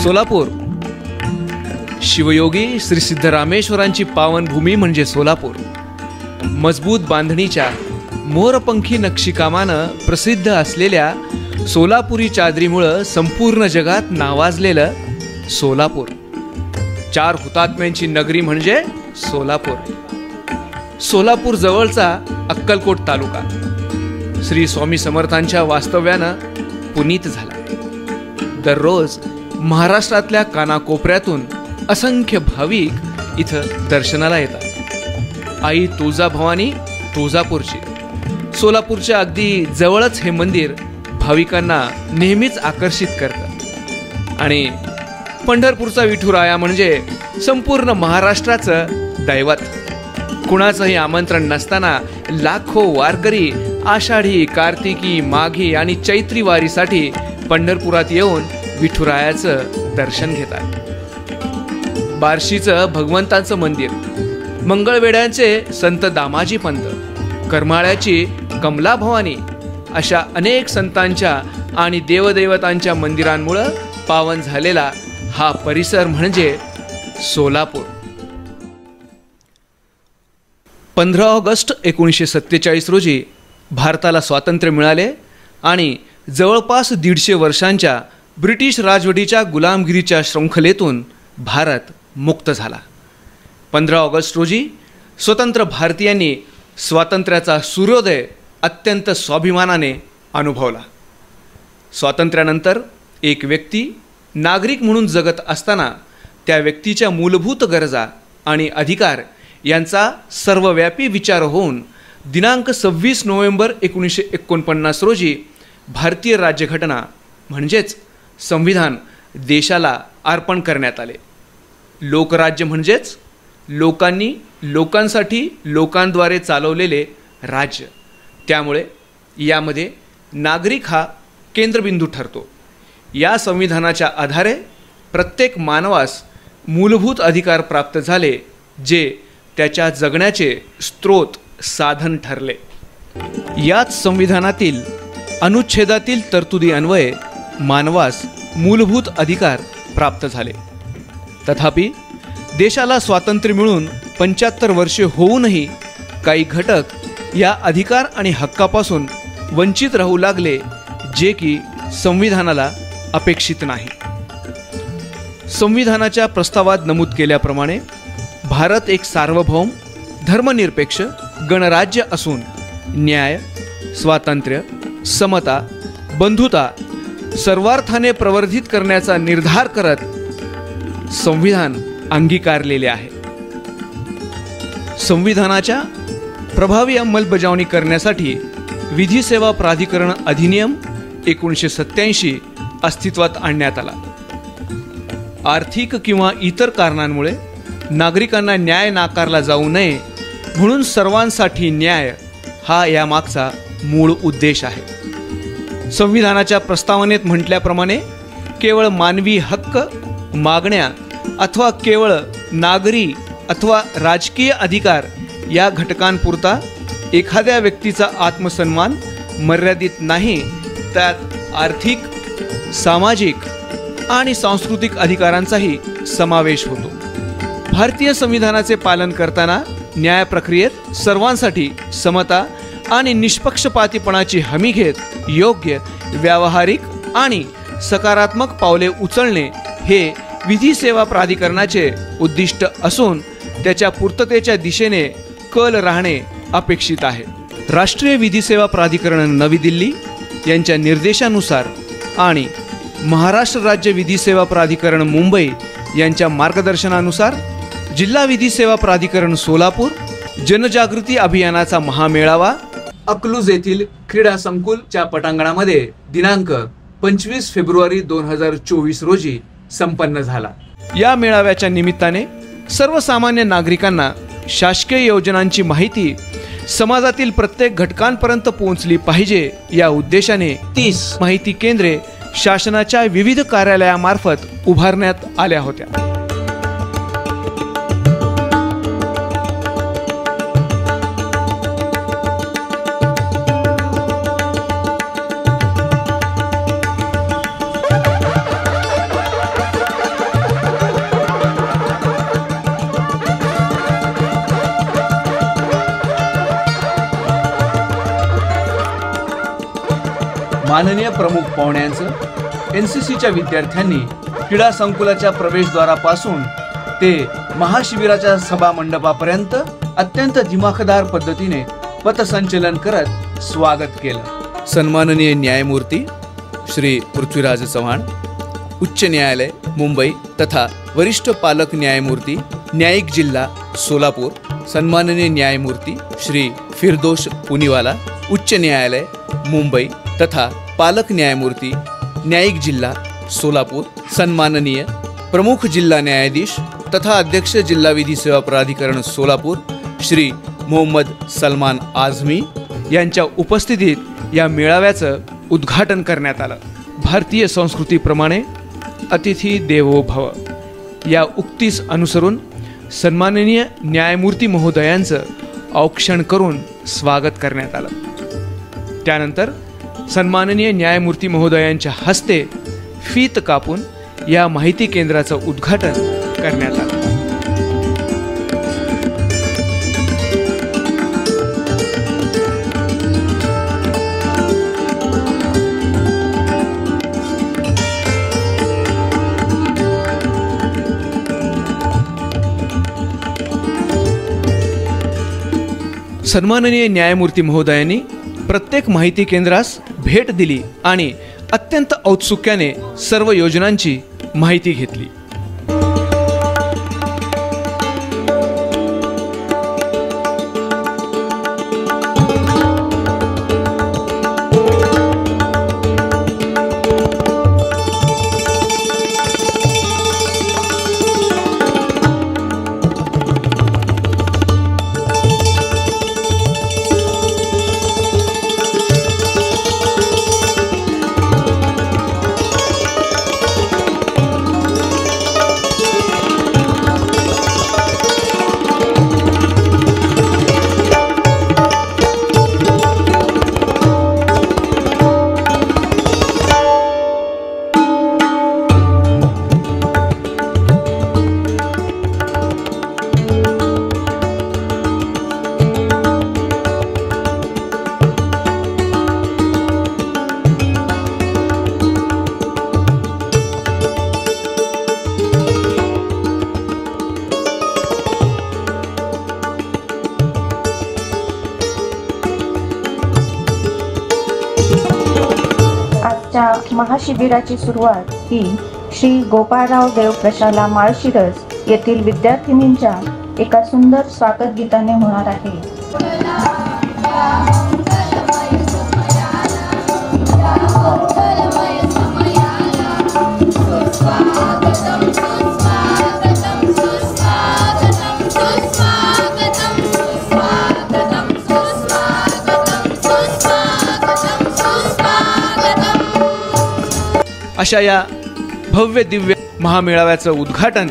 सोलापूर. शिवयोगी श्री सिद्धरामेश्वरांची पावनभूमी म्हणजे सोलापूर. मजबूत बांधणीच्या मोरपंखी नक्षीकामानं प्रसिद्ध असलेल्या सोलापुरी चादरीमुळं संपूर्ण जगात नावाजलेलं सोलापूर. 4 हुतात्म्यांची नगरी म्हणजे सोलापूर. सोलापूर जवळचा अक्कलकोट तालुका श्री स्वामी समर्थांच्या वास्तव्यानं पुनीत झाला. दररोज महाराष्ट्रातल्या कानाकोपऱ्यातून असंख्य भाविक इथं दर्शनाला येतात. आई तुळजाभवानी तुळजापूरची. सोलापूरच्या अगदी जवळच हे मंदिर भाविकांना नेहमीच आकर्षित करतं. आणि पंढरपूरचा विठुराया म्हणजे संपूर्ण महाराष्ट्राचं दैवत. कुणाचंही आमंत्रण नसताना लाखो वारकरी आषाढी, कार्तिकी, माघी आणि चैत्री वारीसाठी पंढरपुरात येऊन विठुरायाचं दर्शन घेतात. बार्शीचं भगवंतांचं मंदिर, मंगळवेढ्यांचे संत दामाजी पंत, करमाळ्याची कमला भवानी अशा अनेक संतांच्या आणि देवदेवतांच्या मंदिरांमुळं पावन झालेला हा परिसर म्हणजे सोलापूर. 15 ऑगस्ट 1947 रोजी भारताला स्वातंत्र्य मिळाले आणि जवळपास 150 वर्षांच्या ब्रिटिश राजवटीच्या गुलामगिरीच्या शृंखलेतून भारत मुक्त झाला. 15 ऑगस्ट रोजी स्वतंत्र भारतीयांनी स्वातंत्र्याचा सूर्योदय अत्यंत स्वाभिमानाने अनुभवला. स्वातंत्र्यानंतर एक व्यक्ती नागरिक म्हणून जगत असताना त्या व्यक्तीच्या मूलभूत गरजा आणि अधिकार यांचा सर्वव्यापी विचार होऊन दिनांक 26 नोव्हेंबर 1949 रोजी भारतीय राज्यघटना म्हणजेच संविधान देशाला अर्पण करण्यात आले. लोकराज्य म्हणजेच लोकांनी लोकांसाठी लोकांद्वारे चालवलेले राज्य. त्यामुळे यामध्ये नागरिक हा केंद्रबिंदू ठरतो. या संविधानाच्या आधारे प्रत्येक मानवास मूलभूत अधिकार प्राप्त झाले जे त्याच्या जगण्याचे स्रोत साधन ठरले. याच संविधानातील अनुच्छेदातील तरतुदी अन्वये मानवास मूलभूत अधिकार प्राप्त झाले. तथापि देशाला स्वातंत्र्य मिळून 75 वर्षे होऊनही काही घटक या अधिकार आणि हक्कापासून वंचित राहू लागले, जे की संविधानाला अपेक्षित नाही. संविधानाच्या प्रस्तावात नमूद केल्याप्रमाणे भारत एक सार्वभौम धर्मनिरपेक्ष गणराज्य असून न्याय, स्वातंत्र्य, समता, बंधुता सर्वार्थाने प्रवर्धित करण्याचा निर्धार करत संविधान अंगीकारलेले आहे. संविधानाच्या प्रभावी अंमलबजावणी करण्यासाठी विधी सेवा प्राधिकरण अधिनियम 1987 अस्तित्वात आणण्यात आला. आर्थिक किंवा इतर कारणांमुळे नागरिकांना न्याय नाकारला जाऊ नये म्हणून सर्वांसाठी न्याय हा यामागचा मूळ उद्देश आहे. संविधानाच्या प्रस्तावनेत म्हटल्याप्रमाणे केवळ मानवी हक्क, मागण्या अथवा केवळ नागरी अथवा राजकीय अधिकार या घटकांपुरता एखाद्या व्यक्तीचा आत्मसन्मान मर्यादित नाही, त्यात आर्थिक, सामाजिक आणि सांस्कृतिक अधिकारांचाही समावेश होतो. भारतीय संविधानाचे पालन करताना न्याय प्रक्रियेत सर्वांसाठी समता आणि निष्पक्षपातीपणाची हमी घेत योग्य, व्यावहारिक आणि सकारात्मक पावले उचलणे हे विधी सेवा प्राधिकरणाचे उद्दिष्ट असून त्याच्या पूर्ततेच्या दिशेने कल राहणे अपेक्षित आहे. राष्ट्रीय विधी सेवा प्राधिकरण नवी दिल्ली यांच्या निर्देशानुसार आणि महाराष्ट्र राज्य विधी सेवा प्राधिकरण मुंबई यांच्या मार्गदर्शनानुसार जिल्हा विधी सेवा प्राधिकरण सोलापूर जनजागृती अभियानाचा महामेळावा अकलूज येथील क्रीडा संकुलच्या पटांगणामध्ये दिनांक 25 फेब्रुवारी 2024 रोजी संपन्न झाला. या मेळाव्याच्या निमित्ताने सर्वसामान्य नागरिकांना शासकीय योजनांची माहिती समाजातील प्रत्येक घटकांपर्यंत पोहोचली पाहिजे या उद्देशाने 30 माहिती केंद्रे शासनाच्या विविध कार्यालयामार्फत उभारण्यात आल्या होत्या. माननीय प्रमुख पाहुण्यांचं NCCच्या विद्यार्थ्यांनी क्रीडा संकुलाच्या प्रवेशद्वारापासून ते महाशिबिराच्या सभा मंडपापर्यंत अत्यंत दिमाखदार पद्धतीने पथसंचलन करत स्वागत केलं। सन्माननीय न्यायमूर्ती श्री पृथ्वीराज चव्हाण, उच्च न्यायालय मुंबई तथा वरिष्ठ पालक न्यायमूर्ती न्यायिक जिल्हा सोलापूर, सन्माननीय न्यायमूर्ती श्री फिरदोश पुनीवाला, उच्च न्यायालय मुंबई तथा पालक न्यायमूर्ती न्यायिक जिल्हा सोलापूर, सन्माननीय प्रमुख जिल्हा न्यायाधीश तथा अध्यक्ष जिल्हा विधी सेवा प्राधिकरण सोलापूर श्री मोहम्मद सलमान आझमी यांच्या उपस्थितीत या मेळाव्याचं उद्घाटन करण्यात आलं। भारतीय संस्कृतीप्रमाणे अतिथी देवो भव या उक्तीस अनुसरून सन्माननीय न्यायमूर्ती महोदयांचं औक्षण करून स्वागत करण्यात आलं। त्यानंतर सन्माननीय न्यायमूर्ती महोदयांच्या हस्ते फीत कापून या माहिती केंद्राचं उद्घाटन करण्यात आलं। सन्माननीय न्यायमूर्ती महोदयांनी प्रत्येक माहिती केंद्रास भेट दिली आणि अत्यंत औत्सुक्याने सर्व योजनांची माहिती घेतली। महाशिबिराची सुरुवात ही श्री गोपाळराव देव प्रशाला माळशिरस येथील विद्यार्थिनींच्या एका सुंदर स्वागत गीताने होणार आहे। अशा या भव्य दिव्य महामेळाव्याचं उद्घाटन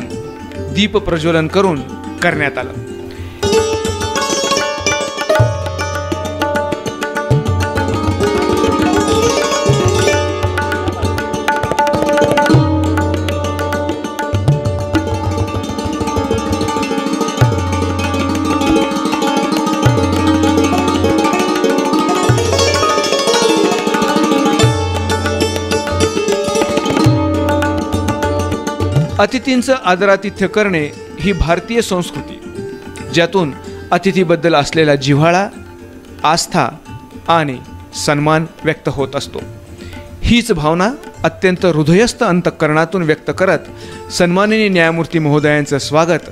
दीप प्रज्वलन करून करण्यात आलं। अतिथींचं आदरातिथ्य करणे ही भारतीय संस्कृती, ज्यातून अतिथीबद्दल असलेला जिव्हाळा, आस्था आणि सन्मान व्यक्त होत असतो। हीच भावना अत्यंत हृदयस्थ अंतःकरणातून व्यक्त करत सन्माननीय न्यायमूर्ती महोदयांचं स्वागत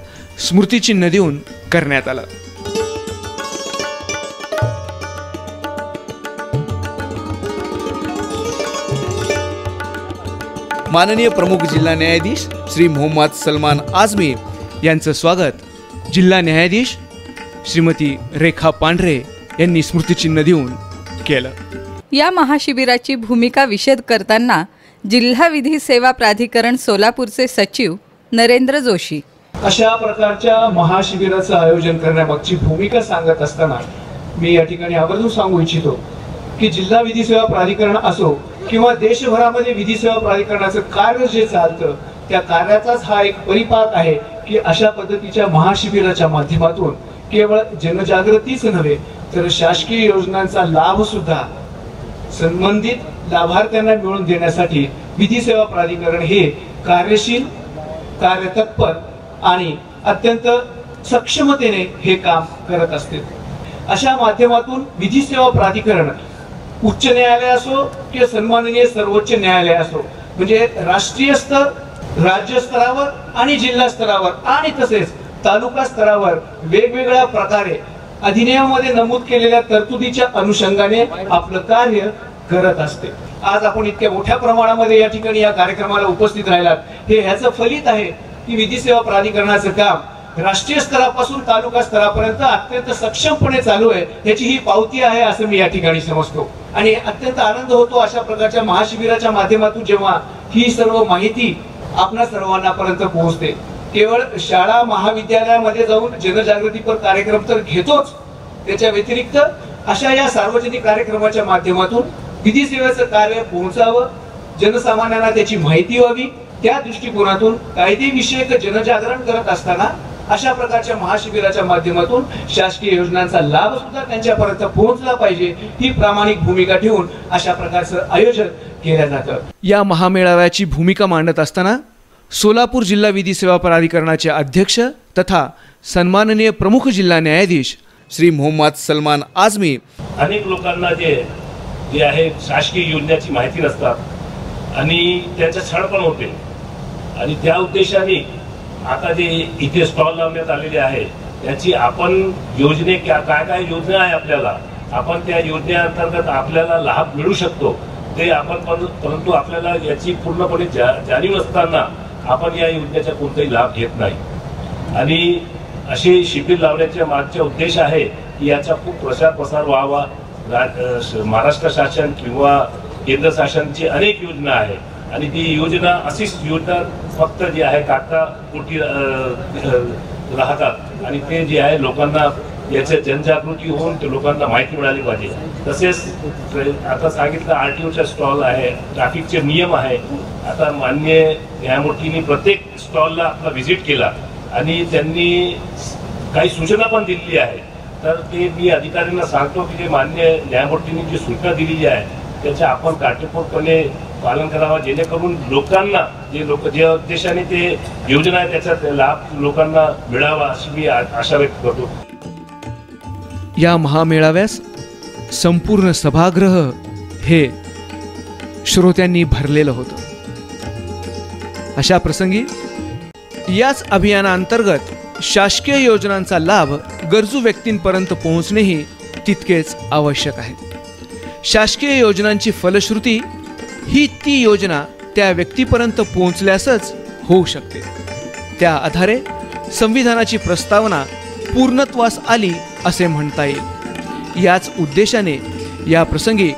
स्मृतिचिन्ह देऊन करण्यात आलं। माननीय प्रमुख जिल्हा न्यायाधीश श्री मोहम्मद सलमान आझमी यांचं स्वागत जिल्हा न्यायाधीश श्रीमती रेखा पांढरे यांनी स्मृतिचिन्ह देऊन केलं। या महाशिबिराची भूमिका विशद करताना जिल्हा विधी सेवा प्राधिकरण सोलापूरचे सचिव नरेंद्र जोशी अशा प्रकारच्या महाशिबिराचं आयोजन करण्यामागची भूमिका सांगत असताना मी या ठिकाणी आवर्जून सांगू इच्छितो की जिल्हा विधी सेवा प्राधिकरण असो किंवा देशभरामध्ये विधी सेवा प्राधिकरणाचं कार्य जे चालतं त्या कार्याचाच हा एक परिपाक आहे की अशा पद्धतीच्या महाशिबिराच्या माध्यमातून केवळ जनजागृतीच नव्हे तर शासकीय योजनांचा लाभ सुद्धा संबंधित लाभार्थ्यांना मिळवून देण्यासाठी विधी सेवा प्राधिकरण हे कार्यशील, कार्यतत्पर आणि अत्यंत सक्षमतेने हे काम करत असते. अशा माध्यमातून विधी सेवा प्राधिकरण उच्च न्यायालय असो किंवा सन्माननीय सर्वोच्च न्यायालय असो, म्हणजे राष्ट्रीय स्तर, राज्य स्तरावर आणि जिल्हा स्तरावर आणि तसेच तालुका स्तरावर वेगवेगळ्या प्रकारे अधिनियमामध्ये नमूद केलेल्या तरतुदीच्या अनुषंगाने आपलं कार्य करत असते. आज आपण इतक्या मोठ्या प्रमाणामध्ये या ठिकाणी या कार्यक्रमाला उपस्थित राहिलात, हे ह्याचं फलित आहे की विधी सेवा प्राधिकरणाचं काम राष्ट्रीय स्तरापासून तालुका स्तरापर्यंत अत्यंत सक्षमपणे चालू आहे, याची ही पावती आहे असं मी या ठिकाणी समजतो. आणि अत्यंत आनंद होतो अशा प्रकारच्या महाशिबिराच्या माध्यमातून जेव्हा ही सर्व माहिती आपणा सर्वांनापर्यंत पोहोचते. केवळ शाळा महाविद्यालयामध्ये जाऊन जनजागृतीपर कार्यक्रम तर घेतोच, त्याच्या व्यतिरिक्त अशा या सार्वजनिक कार्यक्रमाच्या माध्यमातून विधी सेवेचं कार्य पोहोचावं, जनसामान्यांना त्याची माहिती व्हावी, त्या दृष्टिकोनातून कायदेविषयक जनजागरण करत असताना अशा प्रकारच्या महाशिबिराच्या माध्यमातून शासकीय योजनांचा लाभ सुद्धा त्यांच्यापर्यंत पोहोचला पाहिजे, ही प्रामाणिक भूमिका ठेवून अशा प्रकारचं आयोजन केलं जातं. या महामेळाव्याची भूमिका मांडत असताना सोलापूर जिल्हा विधी सेवा प्राधिकरणाचे अध्यक्ष तथा सन्माननीय प्रमुख जिल्हा न्यायाधीश श्री मोहम्मद सलमान आझमी, अनेक लोकांना जे आहे शासकीय योजनेची माहिती नसतात आणि त्यांचा छळ पण होते, आणि त्या उद्देशाने आता जे इथे स्टॉल लावण्यात आलेले आहे त्याची आपण योजने काय काय योजना आहे आपल्याला, आपण त्या योजनेअंतर्गत आपल्याला लाभ मिळू शकतो ते आपण, परंतु आपल्याला याची पूर्णपणे जाणीव नसताना आपण या योजनेचा कोणताही लाभ घेत नाही. आणि असे शिबिर लावण्याचा मागचा उद्देश आहे की याचा खूप प्रसार व्हावा. महाराष्ट्र शासन किंवा केंद्र शासनाची अनेक योजना आहे आणि ती योजना अशीच योजना फक्त जी आहे कागदापोटी राहतात आणि ते जे आहे लोकांना याची जनजागृती होऊन ते लोकांना माहिती मिळाली पाहिजे. तसेच आता सांगितलं RTOचा स्टॉल आहे, ट्रॅफिकचे नियम आहे. आता माननीय न्यायमूर्तींनी प्रत्येक स्टॉलला आपला व्हिजिट केला आणि त्यांनी काही सूचना पण दिलेली आहे. तर ते मी अधिकाऱ्यांना सांगतो की जे माननीय न्यायमूर्तींनी जी सूचना दिलेली आहे त्याच्या आपण काटेकोरपणे पालन करावा, जेणेकरून लोकांना जे उद्देशाने ते योजना आहे त्याचा लाभ लोकांना मिळावा अशी मी आशा व्यक्त करतो. या महामेळाव्यास संपूर्ण सभागृह हे श्रोत्यांनी भरलेलं होतं. अशा प्रसंगी याच अभियानाअंतर्गत शासकीय योजनांचा लाभ गरजू व्यक्तींपर्यंत पोहोचणेही तितकेच आवश्यक आहे. शासकीय योजनांची फलश्रुती ही ती योजना त्या व्यक्तीपर्यंत पोहोचल्यासच होऊ शकते. त्या आधारे संविधानाची प्रस्तावना पूर्णत्वास आली असे म्हणता येईल. याच उद्देशाने या प्रसंगी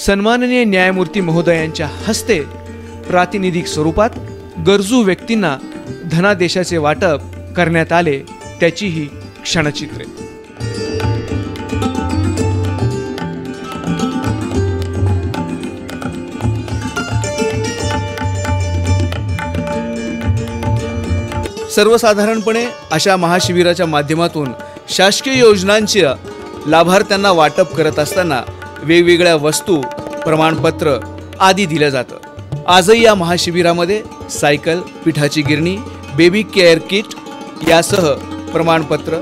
सन्माननीय न्यायमूर्ती महोदयांच्या हस्ते प्रातिनिधिक स्वरूपात गरजू व्यक्तींना धनादेशाचे वाटप करण्यात आले, त्याची ही क्षणचित्रे. सर्वसाधारणपणे अशा महाशिबिराच्या माध्यमातून शासकीय योजनांच्या लाभार्थ्यांना वाटप करत असताना वेगवेगळ्या वस्तू, प्रमाणपत्र आदी दिलं जातं. आजही या महाशिबिरामध्ये सायकल, पिठाची गिरणी, बेबी केअर किट यासह प्रमाणपत्र,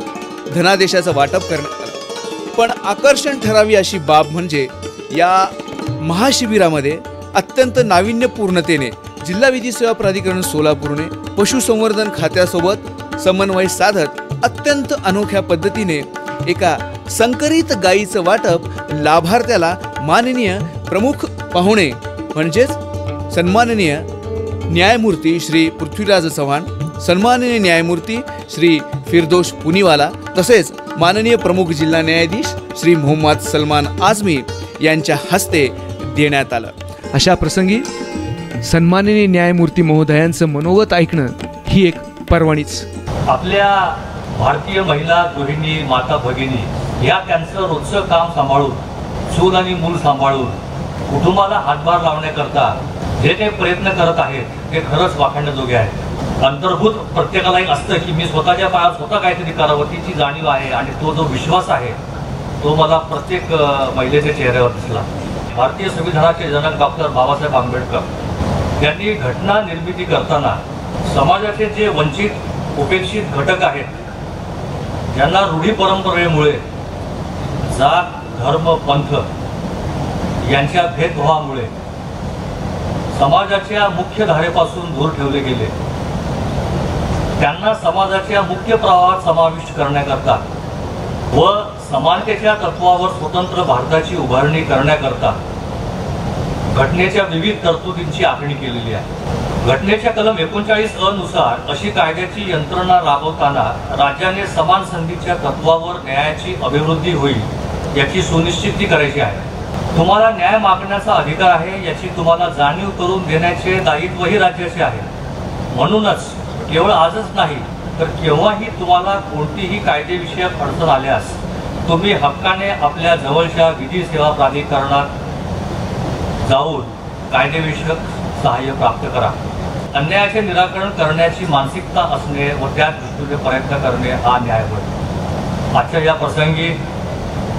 धनादेशाचं वाटप करण्यात आलं. पण आकर्षण ठरावी अशी बाब म्हणजे या महाशिबिरामध्ये अत्यंत नाविन्यपूर्णतेने जिल्हा विधी सेवा प्राधिकरण सोलापूरने पशुसंवर्धन खात्यासोबत समन्वय साधत अत्यंत अनोख्या पद्धतीने एका संकरित गायीचं वाटप लाभार्थ्याला माननीय प्रमुख पाहुणे म्हणजेच सन्माननीय न्यायमूर्ती श्री पृथ्वीराज चव्हाण, सन्माननीय न्यायमूर्ती श्री फिरदोश पुनीवाला तसेच माननीय प्रमुख जिल्हा न्यायाधीश श्री मोहम्मद सलमान आझमी यांच्या हस्ते देण्यात आलं. अशा प्रसंगी सन्माननीय न्यायमूर्ती महोदयांचं मनोगत ऐकणं ही एक पर्वणीच. आपल्या भारतीय महिला गृहिणी, माता भगिनी या त्यांचं रोजचं काम सांभाळून, सून आणि मूल सांभाळून कुटुंबाला हातभार लावण्याकरता जे काही प्रयत्न करत आहेत ते खरंच वाखाणण्याजोगे आहे. अंतर्भूत प्रत्येकाला एक असतं की मी स्वतःच्या पायावर स्वतः काहीतरी करावं, तिची जाणीव आहे आणि तो जो विश्वास आहे तो मला प्रत्येक महिलेच्या चेहऱ्यावर दिसला. भारतीय संविधानाचे जनक डॉक्टर बाबासाहेब आंबेडकर यांनी घटना निर्मिती करताना समाजाचे जे वंचित उपेक्षित घटक आहेत, ज्यांना रूढी परंपरेमुळे जात धर्म पंथ यांच्या भेदभावामुळे समाजाच्या मुख्य धारेपासून दूर ठेवले गेले, त्यांना समाजाच्या मुख्य प्रवाहात समाविष्ट करण्याकरता व समानतेच्या तत्वावर स्वतंत्र भारताची उभारणी करण्याकरता घटनेच्या विविध तरतुदींची आखणी केलेली आहे. घटनेच्या कलम 39 नुसार अशी कायद्याची यंत्रणा राबवताना राज्याने समान संधीच्या तत्वावर न्यायाची अभिवृद्धी होईल याची सुनिश्चिती करायची आहे. तुम्हाला न्याय मागण्याचा अधिकार आहे याची तुम्हाला जाणीव करून देण्याचे दायित्वही राज्याचे आहे. म्हणूनच केवळ आजच नाही तर केव्हाही तुम्हाला कोणतीही कायदेविषयक अडचण आल्यास तुम्ही हक्काने आपल्या जवळच्या विधी सेवा प्राधिकरणात जाऊन कायदेविषयक सहाय्य प्राप्त करा. अन्यायाचे निराकरण करण्याची मानसिकता असणे व त्या दृष्टीने प्रयत्न करणे हा न्याय होय. आजच्या या प्रसंगी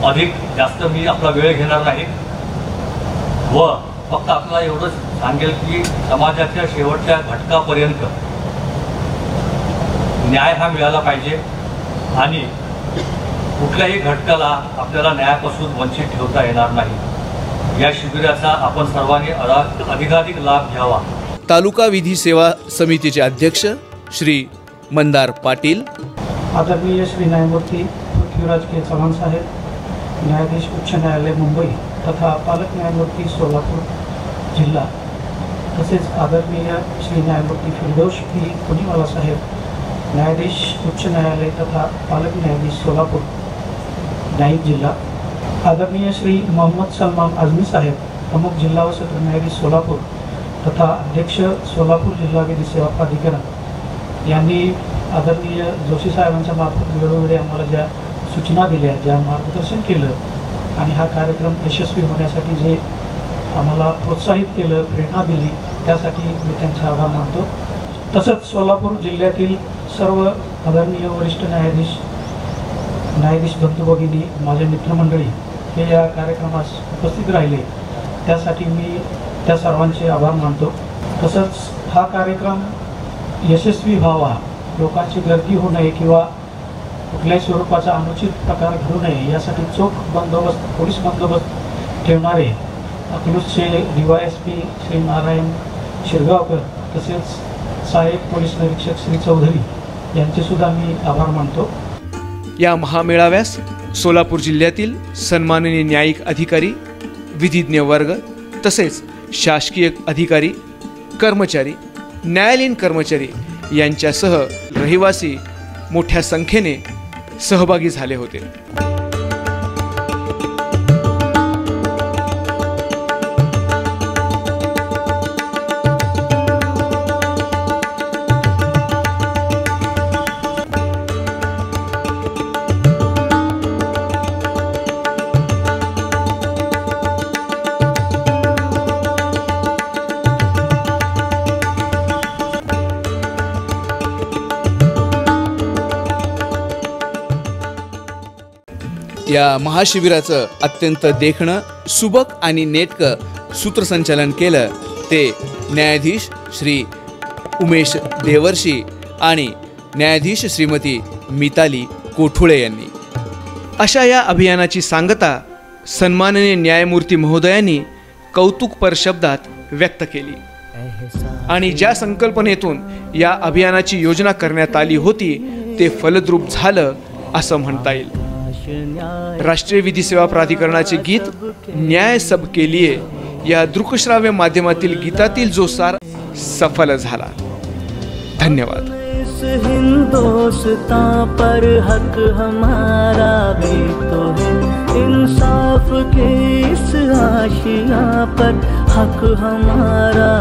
अधिक जास्त मी आपला वेळ घेणार नाही व फक्त आपल्याला एवढंच सांगेल की समाजाच्या शेवटच्या घटकापर्यंत न्याय हा मिळाला पाहिजे आणि कुठल्याही घटकाला आपल्याला न्यायापासून वंचित ठेवता येणार नाही. या शिबिराचा आपण सर्वांनी अधिकाधिक लाभ घ्यावा. तालुका विधी सेवा समितीचे अध्यक्ष श्री मंदार पाटील, आदरणीय श्री न्यायमूर्ती पृथ्वीराज के चव्हाण साहेब, न्यायाधीश उच्च न्यायालय मुंबई तथा पालक न्यायमूर्ती सोलापूर जिल्हा, तसेच आदरणीय श्री न्यायमूर्ती फिरदौश पी पुनीवाला साहेब, न्यायाधीश उच्च न्यायालय तथा पालक न्यायाधीश सोलापूर न्यायिक जिल्हा, आदरणीय श्री मोहम्मद सलमान आझमी साहेब, प्रमुख जिल्हा व सत्र न्यायाधीश सोलापूर तथा अध्यक्ष सोलापूर जिल्हा विधी सेवा प्राधिकरण यांनी आदरणीय जोशी साहेबांच्या मार्फत वेळोवेळी आम्हाला ज्या सूचना दिल्या, ज्या मार्गदर्शन केलं आणि हा कार्यक्रम यशस्वी होण्यासाठी जे आम्हाला प्रोत्साहित केलं, प्रेरणा दिली, त्यासाठी मी त्यांचा आभार मानतो. तसंच सोलापूर जिल्ह्यातील सर्व आदरणीय वरिष्ठ न्यायाधीश बंधू भगिनी, माझे मित्रमंडळी हे या कार्यक्रमास उपस्थित राहिले, त्यासाठी मी त्या सर्वांचे आभार मानतो. तसंच हा कार्यक्रम यशस्वी व्हावा, लोकांची गर्दी होऊ नये किंवा कुठल्याही स्वरूपाचा अनुचित प्रकार घडू नये यासाठी चोख बंदोबस्त, पोलीस बंदोबस्त ठेवणारे अकलूजचे DYSP श्री नारायण शिरगावकर तसेच सहाय्यक पोलीस निरीक्षक श्री चौधरी यांचे सुद्धा मी आभार मानतो. या महामेळाव्यास सोलापूर जिल्ह्यातील सन्माननीय न्यायिक अधिकारी, विधिज्ञ वर्ग तसेच शासकीय अधिकारी, कर्मचारी, न्यायालयीन कर्मचारी यांच्यासह रहिवासी मोठ्या संख्येने सहभागी झाले होते. या महाशिबिराचं अत्यंत देखणं, सुबक आणि नेटकं सूत्रसंचालन केलं ते न्यायाधीश श्री उमेश देवर्षी आणि न्यायाधीश श्रीमती मिताली कोठुळे यांनी. अशा या अभियानाची सांगता सन्माननीय न्यायमूर्ती महोदयांनी कौतुकपर शब्दात व्यक्त केली आणि ज्या संकल्पनेतून या अभियानाची योजना करण्यात आली होती ते फलद्रूप झालं असं म्हणता येईल. राष्ट्रीय विधी सेवा प्राधिकरणाचे गीत न्याय सबके लिए या दृकश्राव्य माध्यमातील गीतातील जो सार सफल झाला. धन्यवाद. हिंदुस्तान पर हक हमारा भी तो है, इंसाफ के इस आशिया पर हक हमारा